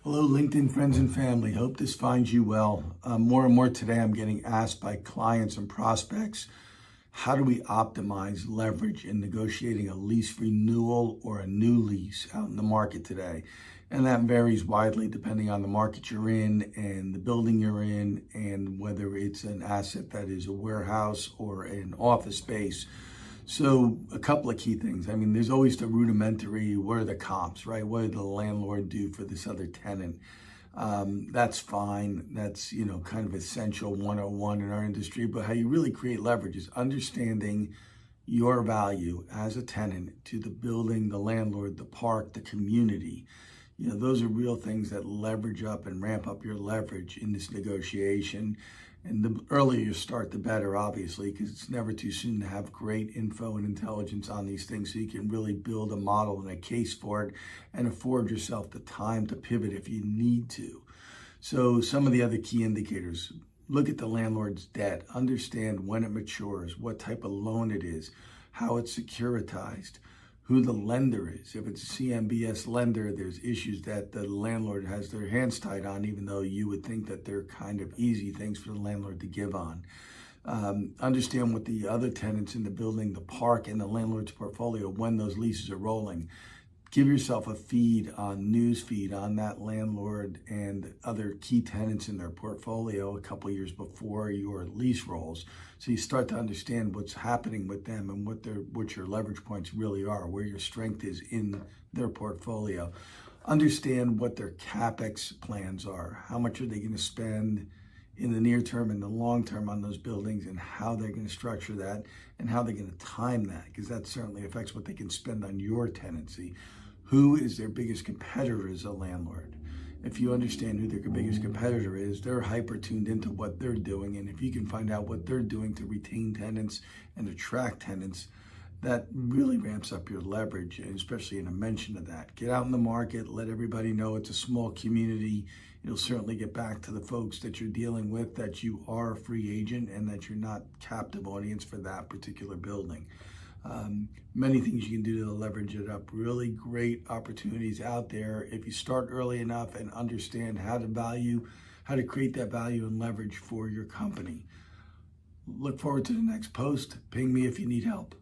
Hello, LinkedIn friends and family. Hope this finds you well. More and more today, I'm getting asked by clients and prospects, how do we optimize leverage in negotiating a lease renewal or a new lease out in the market today? And that varies widely depending on the market you're in and the building you're in and whether it's an asset that is a warehouse or an office space. So a couple of key things. I mean, there's always the rudimentary, what are the comps, right? What did the landlord do for this other tenant? That's fine. That's, kind of essential 101 in our industry. But how you really create leverage is understanding your value as a tenant to the building, the landlord, the park, the community. Those are real things that leverage up and ramp up your leverage in this negotiation. And the earlier you start, the better, obviously, because it's never too soon to have great info and intelligence on these things so you can really build a model and a case for it and afford yourself the time to pivot if you need to. So some of the other key indicators, look at the landlord's debt, understand when it matures, what type of loan it is, how it's securitized, who the lender is. If it's a CMBS lender, there's issues that the landlord has their hands tied on, even though you would think that they're kind of easy things for the landlord to give on. Understand what the other tenants in the building, the park, and the landlord's portfolio, when those leases are rolling. Give yourself a news feed on that landlord and other key tenants in their portfolio a couple years before your lease rolls. So you start to understand what's happening with them and what your leverage points really are, where your strength is in their portfolio. Understand what their CapEx plans are. How much are they going to spend in the near term and the long term on those buildings, and how they're going to structure that and how they're going to time that, because that certainly affects what they can spend on your tenancy. Who is their biggest competitor as a landlord? If you understand who their biggest competitor is, they're hyper tuned into what they're doing. And if you can find out what they're doing to retain tenants and attract tenants, that really ramps up your leverage, and especially in a mention of that. Get out in the market, let everybody know it's a small community. You'll certainly get back to the folks that you're dealing with that you are a free agent and that you're not captive audience for that particular building. Many things you can do to leverage it up. Really great opportunities out there if you start early enough and understand how to create that value and leverage for your company. Look forward to the next post. Ping me if you need help.